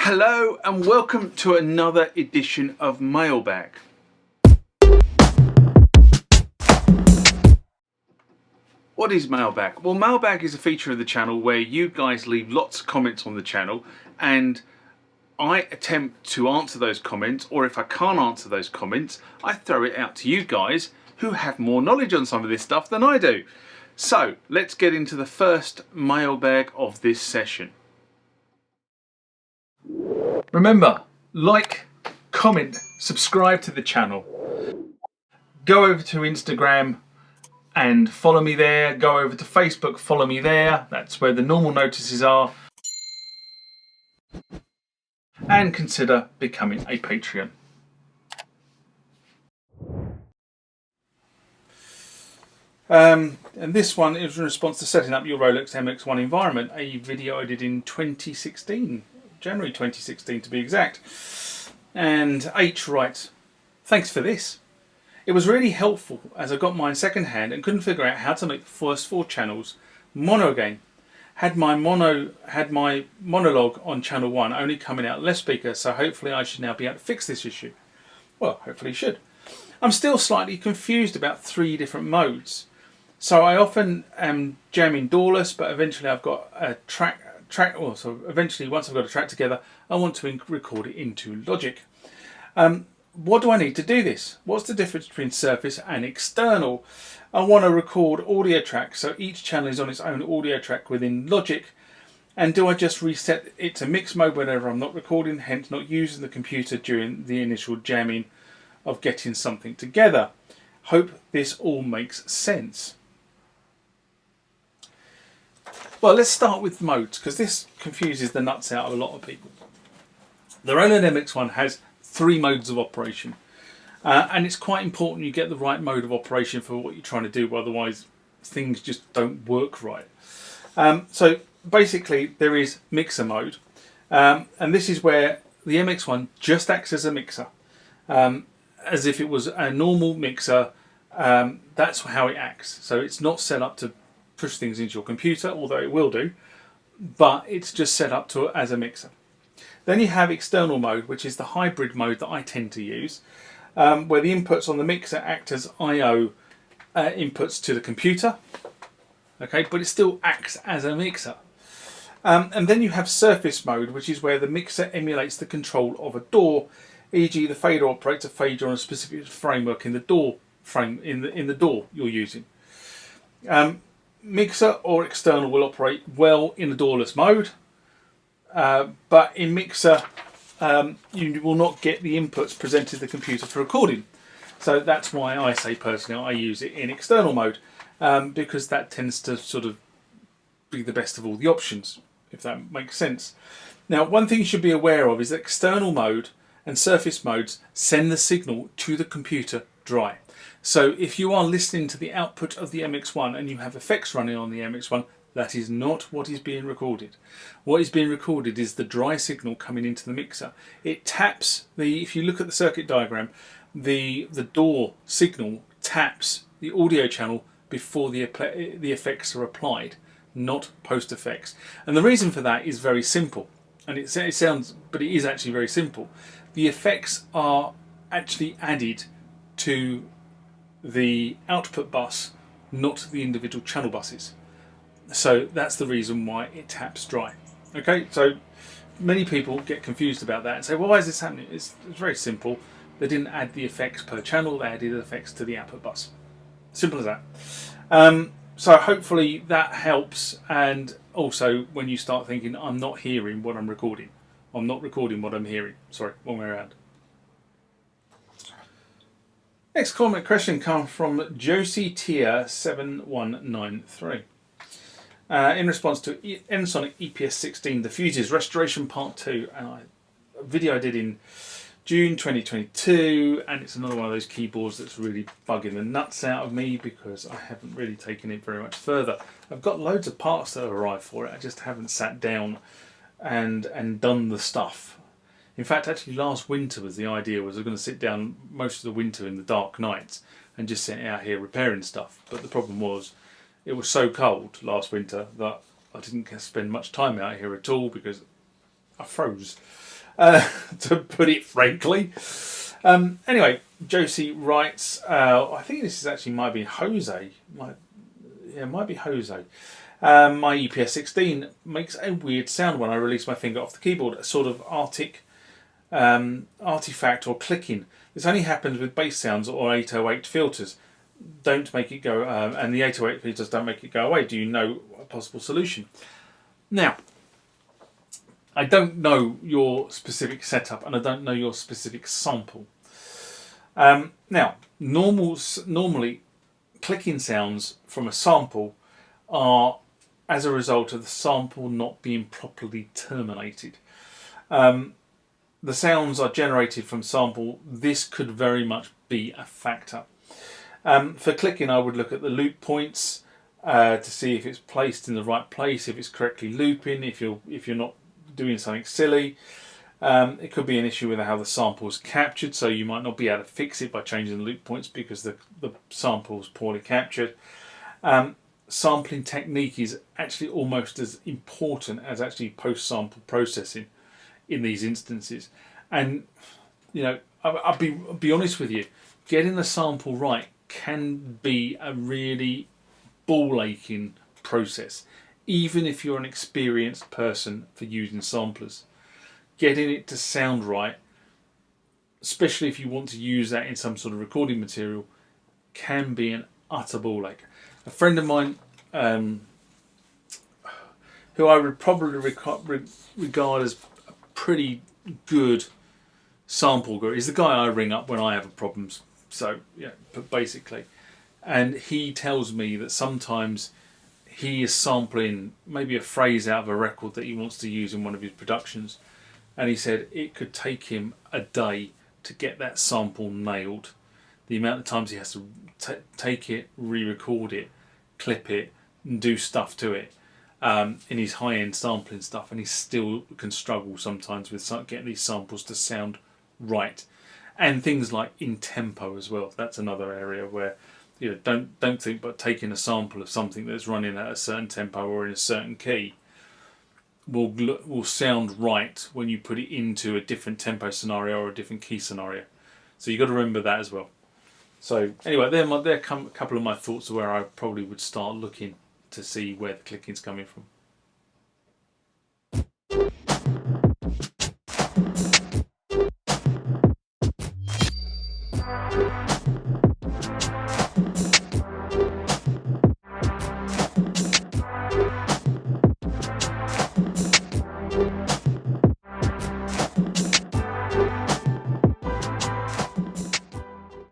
Hello and welcome to another edition of Mailbag. What is Mailbag? Well, Mailbag is a feature of the channel where you guys leave lots of comments on the channel and I attempt to answer those comments, or if I can't answer those comments, I throw it out to you guys who have more knowledge on some of this stuff than I do. So let's get into the first mailbag of this session. Remember, like, comment, subscribe to the channel. Go over to Instagram and follow me there. Go over to Facebook, follow me there. That's where the normal notices are. And consider becoming a Patreon. And this one is in response to setting up your Roland MX-1 environment, a video I did in 2016, January 2016 to be exact. And H writes, "Thanks for this. It was really helpful as I got mine second hand and couldn't figure out how to make the first 4 channels mono again. Had my monologue on channel 1 only coming out left speaker, so hopefully I should now be able to fix this issue." Well, hopefully you should. "I'm still slightly confused about 3 different modes. So I often am jamming doorless, but eventually I've got a track. So eventually, once I've got a track together, I want to record it into Logic. What do I need to do this? What's the difference between surface and external? I want to record audio tracks, so each channel is on its own audio track within Logic. And do I just reset it to mix mode whenever I'm not recording, hence not using the computer during the initial jamming of getting something together? Hope this all makes sense." Well, let's start with modes, because this confuses the nuts out of a lot of people. The Roland MX-1 has 3 modes of operation, and it's quite important you get the right mode of operation for what you're trying to do, otherwise things just don't work right. So basically there is mixer mode, and this is where the MX-1 just acts as a mixer, as if it was a normal mixer. That's how it acts. So it's not set up to push things into your computer, although it will do, but it's just set up to as a mixer. Then you have external mode, which is the hybrid mode that I tend to use, where the inputs on the mixer act as I/O inputs to the computer, okay, but it still acts as a mixer. And then you have surface mode, which is where the mixer emulates the control of a door, e.g. the fader operates a fader on a specific framework in the door frame in the door you're using. Mixer or external will operate well in a doorless mode, but in mixer you will not get the inputs presented to the computer for recording. So that's why I say personally I use it in external mode, because that tends to sort of be the best of all the options, if that makes sense. Now, one thing you should be aware of is that external mode and surface modes send the signal to the computer dry. So if you are listening to the output of the MX-1 and you have effects running on the MX-1, that is not what is being recorded. What is being recorded is the dry signal coming into the mixer. It taps if you look at the circuit diagram, the door signal taps the audio channel before the effects are applied, not post effects. And the reason for that is very simple. And it sounds, but it is actually very simple. The effects are actually added to the output bus, not the individual channel buses. So that's the reason why it taps dry. Okay, so many people get confused about that and say, well, why is this happening? It's very simple. They didn't add the effects per channel, they added effects to the output bus. Simple as that. So hopefully that helps, and also when you start thinking, I'm not hearing what I'm recording. I'm not recording what I'm hearing. Sorry, one way around. Next comment question comes from Josie Tier 7193. In response to Ensoniq EPS 16, the Fuses Restoration Part 2, a video I did in June 2022, and it's another one of those keyboards that's really bugging the nuts out of me because I haven't really taken it very much further. I've got loads of parts that have arrived for it, I just haven't sat down and done the stuff. In fact, actually last winter was the idea, was I was going to sit down most of the winter in the dark nights and just sit out here repairing stuff. But the problem was, it was so cold last winter that I didn't spend much time out here at all because I froze. to put it frankly. Anyway, Josie writes, I think this is actually might be Jose. It might be Jose. My EPS 16 makes a weird sound when I release my finger off the keyboard, a sort of artifact or clicking. This only happens with bass sounds or 808 filters. Don't make it go, and the 808 filters don't make it go away. Do you know a possible solution? Now, I don't know your specific setup, and I don't know your specific sample. Now, normally, clicking sounds from a sample are as a result of the sample not being properly terminated. The sounds are generated from sample. This could very much be a factor. For clicking, I would look at the loop points to see if it's placed in the right place, if it's correctly looping, if you're not doing something silly. It could be an issue with how the sample is captured, so you might not be able to fix it by changing the loop points because the sample is poorly captured. Sampling technique is actually almost as important as actually post-sample processing in these instances. And I'll be honest with you, getting the sample right can be a really ball-aching process, even if you're an experienced person for using samplers. Getting it to sound right, especially if you want to use that in some sort of recording material, can be an utter ball ache. A friend of mine, who I would probably regard as a pretty good sample guru, is the guy I ring up when I have problems. So yeah, but basically, and he tells me that sometimes he is sampling maybe a phrase out of a record that he wants to use in one of his productions, and he said it could take him a day to get that sample nailed. The amount of times he has to take it, re-record it, clip it, and do stuff to it in his high-end sampling stuff, and he still can struggle sometimes with getting these samples to sound right. And things like in tempo as well. That's another area where don't think but taking a sample of something that's running at a certain tempo or in a certain key will sound right when you put it into a different tempo scenario or a different key scenario. So you've got to remember that as well. So anyway, there come a couple of my thoughts of where I probably would start looking to see where the clicking's coming from.